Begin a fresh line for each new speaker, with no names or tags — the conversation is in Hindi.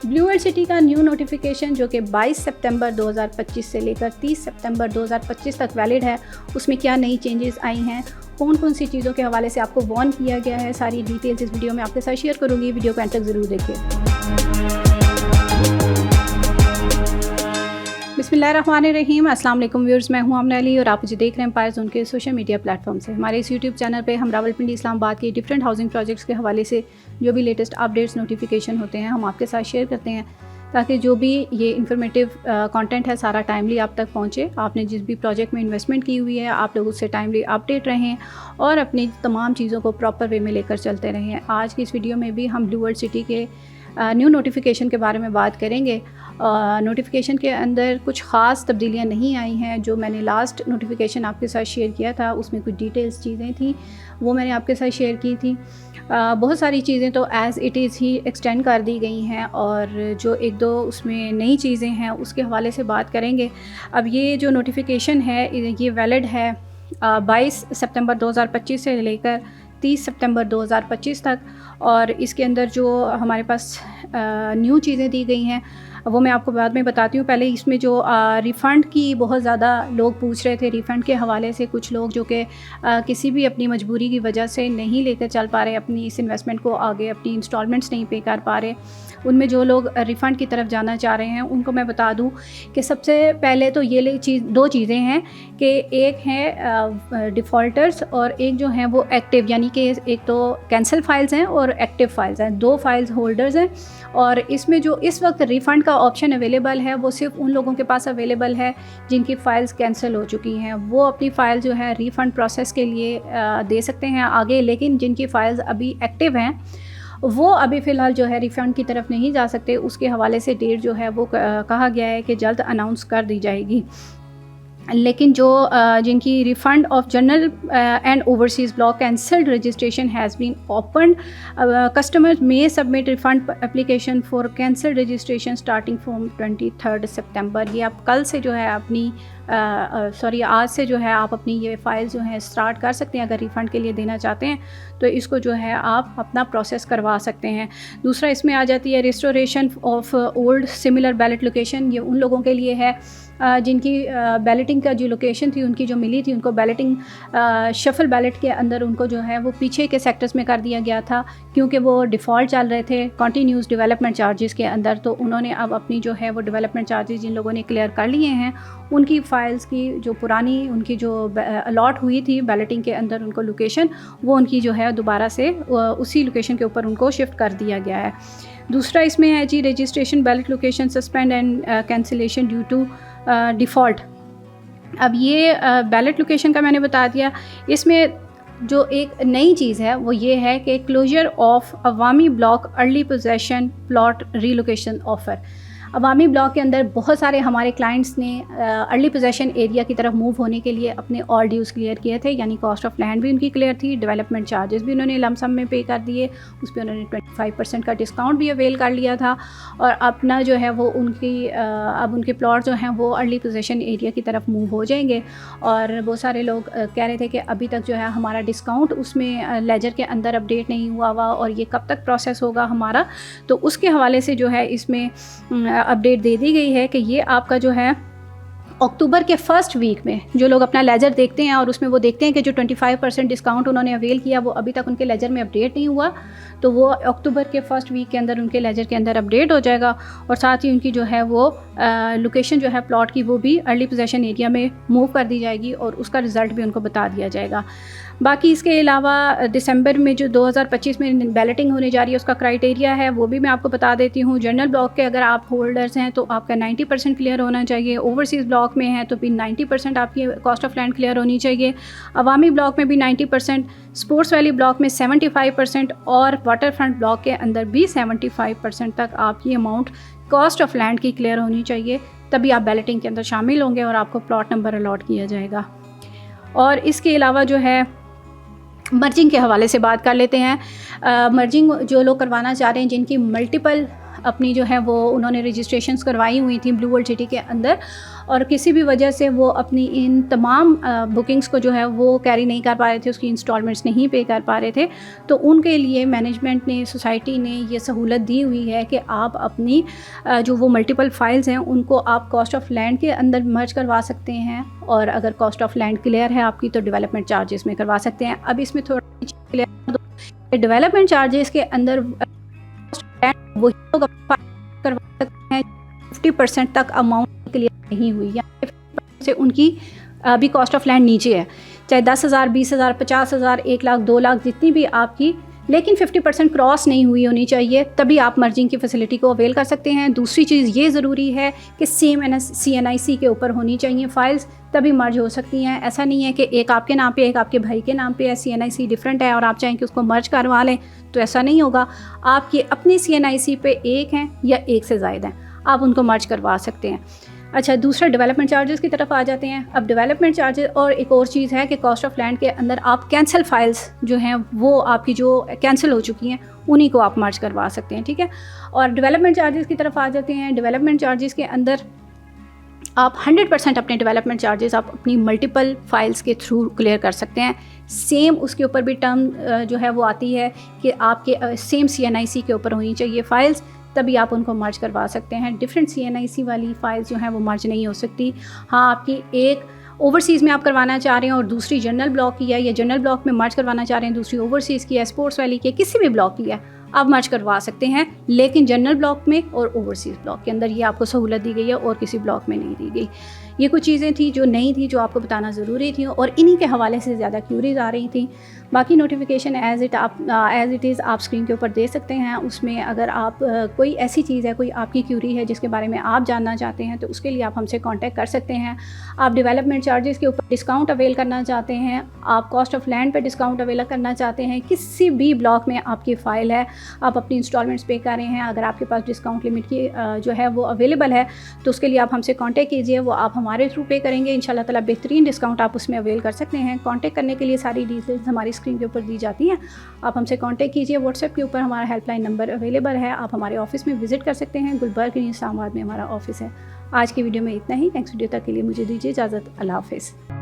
ब्लू वर्ल्ड सिटी का न्यू नोटिफिकेशन जो कि 22 सितंबर 2025 से लेकर 30 सितंबर 2025 तक वैलिड है, उसमें क्या नई चेंजेस आई हैं, कौन कौन सी चीज़ों के हवाले से आपको वार्न किया गया है, सारी डिटेल्स इस वीडियो में आपके साथ शेयर करूँगी। वीडियो को एंड तक ज़रूर देखिए। बिस्मिल्लाहिर्रहमानिर्रहीम। अस्सलाम वालेकुम व्यूअर्स, मैं हूं आमना अली और आप मुझे देख रहे हैं एम्पायर ज़ोन के सोशल मीडिया प्लेटफॉर्म से। हमारे इस यूट्यूब चैनल पे हम रावलपिंडी इस्लामाबाद के डिफरेंट हाउसिंग प्रोजेक्ट्स के हवाले से जो भी लेटेस्ट अपडेट्स नोटिफिकेशन होते हैं हम आपके साथ शेयर करते हैं, ताकि जो भी ये इन्फॉर्मेटिव कंटेंट है सारा टाइमली आप तक पहुँचे। आपने जिस भी प्रोजेक्ट में इन्वेस्टमेंट की हुई है आप लोग उससे टाइमली अपडेट रहें और अपनी तमाम चीज़ों को प्रॉपर वे में लेकर चलते रहें। आज की इस वीडियो में भी हम ब्लू वर्ल्ड सिटी के न्यू नोटिफिकेशन के बारे में बात करेंगे। नोटिफिकेशन के अंदर कुछ ख़ास तब्दीलियां नहीं आई हैं। जो मैंने लास्ट नोटिफिकेशन आपके साथ शेयर किया था उसमें कुछ डिटेल्स चीज़ें थी, वो मैंने आपके साथ शेयर की थी। बहुत सारी चीज़ें तो as it is he extend कर दी गई हैं और जो एक दो उसमें नई चीज़ें हैं उसके हवाले से बात करेंगे। अब ये जो नोटिफिकेशन है ये वैलिड है 22 सितंबर 2025 से लेकर 30 सितंबर 2025 तक, और इसके अंदर जो हमारे पास न्यू चीज़ें दी गई हैं वो मैं आपको बाद में बताती हूँ। पहले इसमें जो रिफ़ंड की बहुत ज़्यादा लोग पूछ रहे थे, रिफ़ंड के हवाले से कुछ लोग जो कि किसी भी अपनी मजबूरी की वजह से नहीं लेकर चल पा रहे, अपनी इस इन्वेस्टमेंट को आगे, अपनी इंस्टॉलमेंट्स नहीं पे कर पा रहे, उनमें जो लोग रिफ़ंड की तरफ जाना चाह रहे हैं उनको मैं बता दूं कि सबसे पहले तो ये दो चीज़ें हैं कि एक है डिफ़ॉल्टर्स और एक जो है वो एक्टिव, यानी कि एक तो कैंसिल फाइल्स हैं और एक्टिव फाइल्स हैं, दो फाइल्स होल्डर्स हैं। और इसमें जो इस वक्त रिफ़ंड का ऑप्शन अवेलेबल है वो सिर्फ उन लोगों के पास अवेलेबल है जिनकी फ़ाइल्स कैंसिल हो चुकी हैं। वो अपनी फ़ाइल जो है रिफ़ंड प्रोसेस के लिए दे सकते हैं आगे, लेकिन जिनकी फ़ाइल्स अभी एक्टिव हैं वो अभी फ़िलहाल जो है रिफ़ंड की तरफ नहीं जा सकते। उसके हवाले से डेट जो है वो कहा गया है कि जल्द अनाउंस कर दी जाएगी। लेकिन जो जिनकी refund of general and overseas block cancelled registration has been opened, customers may submit refund application for cancelled registration starting from 23 September. ये आप कल से जो है अपनी आज से जो है आप अपनी ये फ़ाइल जो है स्टार्ट कर सकते हैं। अगर रिफ़ंड के लिए देना चाहते हैं तो इसको जो है आप अपना प्रोसेस करवा सकते हैं। दूसरा इसमें आ जाती है restoration of old similar ballot location. ये उन लोगों के लिए है जिनकी बैलेटिंग का जो लोकेशन थी उनकी जो मिली थी उनको बैलेटिंग शफल बैलेट के अंदर उनको जो है वो पीछे के सेक्टर्स में कर दिया गया था, क्योंकि वो डिफ़ॉल्ट चल रहे थे कंटिन्यूस डेवलपमेंट चार्जेस के अंदर। तो उन्होंने अब अपनी जो है वो डेवलपमेंट चार्जेस जिन लोगों ने क्लियर कर लिए हैं उनकी फ़ाइल्स की जो पुरानी उनकी जो अलॉट हुई थी बैलेटिंग के अंदर उनको लोकेशन, वो उनकी जो है दोबारा से उसी लोकेशन के ऊपर उनको शिफ्ट कर दिया गया है। दूसरा इसमें है जी registration ballot location suspend and cancellation due to default. अब ये बैलेट लोकेशन का मैंने बता दिया। इसमें जो एक नई चीज़ है वो ये है कि closure of Awami block early possession plot relocation offer. Awami block के अंदर बहुत सारे हमारे क्लाइंट्स ने अर्ली पोजेशन एरिया की तरफ मूव होने के लिए अपने ऑल ड्यूज़ क्लियर किए थे, यानी कॉस्ट ऑफ लैंड भी उनकी क्लियर थी, डेवलपमेंट चार्जेस भी उन्होंने लमसम में पे कर दिए, उस पर उन्होंने 25% का डिस्काउंट भी अवेल कर लिया था और अपना जो है वो अब उनके प्लॉट जो हैं वो अर्ली पोजेशन एरिया की तरफ मूव हो जाएंगे। और बहुत सारे लोग कह रहे थे कि अभी तक जो है हमारा डिस्काउंट उसमें लेजर के अंदर अपडेट नहीं हुआ और ये कब तक प्रोसेस होगा हमारा। तो उसके हवाले से जो है इसमें अपडेट दे दी गई है कि ये आपका जो है अक्टूबर के फर्स्ट वीक में जो लोग अपना लेजर देखते हैं और उसमें वो देखते हैं कि जो 25% डिस्काउंट उन्होंने अवेल किया वो अभी तक उनके लेजर में अपडेट नहीं हुआ, तो वो अक्टूबर के फर्स्ट वीक के अंदर उनके लेजर के अंदर अपडेट हो जाएगा। और साथ ही उनकी जो है वो लोकेशन जो है प्लॉट की वो भी अर्ली पोजेशन एरिया में मूव कर दी जाएगी और उसका रिज़ल्ट भी उनको बता दिया जाएगा। बाकी इसके अलावा दिसंबर में जो 2025 में बैलेटिंग होने जा रही है उसका क्राइटेरिया है वो भी मैं आपको बता देती हूँ। जनरल ब्लॉक के अगर आप होल्डर्स हैं तो आपका 90% क्लियर होना चाहिए। ओवरसीज़ ब्लॉक में है तो भी 90% आपकी कॉस्ट ऑफ लैंड क्लियर होनी चाहिए। अवामी ब्लॉक में भी 90%, स्पोर्ट्स वैली ब्लॉक में 75% और वाटर फ्रंट ब्लॉक के अंदर भी 75% तक आपकी अमाउंट कॉस्ट ऑफ लैंड की क्लियर होनी चाहिए, तभी आप बैलेटिंग के अंदर शामिल होंगे और आपको प्लॉट नंबर अलॉट किया जाएगा। और इसके अलावा जो है मर्जिंग के हवाले से बात कर लेते हैं। मर्जिंग जो लोग करवाना चाह रहे हैं जिनकी मल्टीपल अपनी जो है वो उन्होंने रजिस्ट्रेशंस करवाई हुई थी ब्लू वर्ल्ड सिटी के अंदर, और किसी भी वजह से वो अपनी इन तमाम बुकिंग्स को जो है वो कैरी नहीं कर पा रहे थे, उसकी इंस्टॉलमेंट्स नहीं पे कर पा रहे थे, तो उनके लिए मैनेजमेंट ने, सोसाइटी ने ये सहूलत दी हुई है कि आप अपनी जो वो मल्टीपल फाइल्स हैं उनको आप कॉस्ट ऑफ लैंड के अंदर मर्ज करवा सकते हैं, और अगर कॉस्ट ऑफ लैंड क्लियर है आपकी तो डेवलपमेंट चार्जेस में करवा सकते हैं। अब इसमें थोड़ा क्लियर, डेवलपमेंट चार्जेस के अंदर वही लोग करवा सकते हैं 50% तक अमाउंट क्लियर नहीं हुई, या से उनकी अभी कॉस्ट ऑफ लैंड नीचे है, चाहे 10,000, 20,000, 50,000, 1 लाख, 2 लाख जितनी भी आपकी, लेकिन 50% क्रॉस नहीं हुई होनी चाहिए, तभी आप मर्जिंग की फैसिलिटी को अवेल कर सकते हैं। दूसरी चीज़ ये ज़रूरी है कि CNIC के ऊपर होनी चाहिए फाइल्स, तभी मर्ज हो सकती हैं। ऐसा नहीं है कि एक आपके नाम पे, एक आपके भाई के नाम पे है, CNIC डिफरेंट है और आप चाहें कि उसको मर्ज करवा लें, तो ऐसा नहीं होगा। आपकी अपनी CNIC पे एक हैं या एक से ज़ायद हैं, आप उनको मर्ज करवा सकते हैं। अच्छा, दूसरा डेवलपमेंट चार्जेस की तरफ आ जाते हैं। अब डेवलपमेंट चार्जेस, और एक और चीज़ है कि कॉस्ट ऑफ लैंड के अंदर आप कैंसिल फाइल्स जो हैं वो आपकी जो कैंसिल हो चुकी हैं उन्हीं को आप मर्ज करवा सकते हैं, ठीक है। और डेवलपमेंट चार्जेस की तरफ आ जाते हैं। डेवलपमेंट चार्जेस के अंदर आप 100% अपने डेवलपमेंट चार्जेस आप अपनी मल्टीपल फाइल्स के थ्रू क्लियर कर सकते हैं। सेम उसके ऊपर भी टर्म जो है वो आती है कि आपके सेम CNIC के ऊपर होनी चाहिए फाइल्स, तभी आप उनको मर्ज करवा सकते हैं। डिफरेंट CNIC वाली फाइल्स जो हैं वो मर्ज नहीं हो सकती। हाँ, आपकी एक ओवरसीज़ में आप करवाना चाह रहे हैं और दूसरी जनरल ब्लॉक की है, या जनरल ब्लॉक में मर्ज करवाना चाह रहे हैं, दूसरी ओवरसीज़ की है, स्पोर्ट्स वैली की है, किसी भी ब्लॉक की है, आप मर्ज करवा सकते हैं, लेकिन जनरल ब्लॉक में और ओवरसीज़ ब्लॉक के अंदर ये आपको सहूलत दी गई है और किसी ब्लॉक में नहीं दी गई। ये कुछ चीज़ें थी जो नहीं थी, जो आपको बताना ज़रूरी थी, और इन्हीं के हवाले से ज़्यादा क्यूरीज आ रही थी। बाकी नोटिफिकेशन एज़ इट इज़ आप स्क्रीन के ऊपर दे सकते हैं। उसमें अगर आप कोई ऐसी चीज़ है, कोई आपकी क्यूरी है जिसके बारे में आप जानना चाहते हैं, तो उसके लिए आप हमसे कांटेक्ट कर सकते हैं। आप डेवलपमेंट चार्जेस के ऊपर डिस्काउंट अवेल करना चाहते हैं, आप कॉस्ट ऑफ लैंड पर डिस्काउंट अवेल करना चाहते हैं, किसी भी ब्लॉक में आपकी फ़ाइल है, आप अपनी इंस्टॉलमेंट्स पे कर रहे हैं, अगर आपके पास डिस्काउंट लिमिट की जो है वो अवेलेबल है, तो उसके लिए आप हमसे कॉन्टेक्ट कीजिए। वो आप हमारे थ्रू पे करेंगे, इंशाल्लाह ताला बेहतरीन डिस्काउंट आप उसमें अवेल कर सकते हैं। कांटेक्ट करने के लिए सारी डिटेल्स हमारी स्क्रीन के ऊपर दी जाती हैं, आप हमसे कांटेक्ट कीजिए। व्हाट्सएप के ऊपर हमारा हेल्पलाइन नंबर अवेलेबल है, आप हमारे ऑफिस में विजिट कर सकते हैं। गुलबर्ग इस्लामाबाद में हमारा ऑफिस है। आज की वीडियो में इतना ही। नेक्स्ट वीडियो तक के लिए मुझे दीजिए इजाज़त। अल्लाह हाफ़िज़।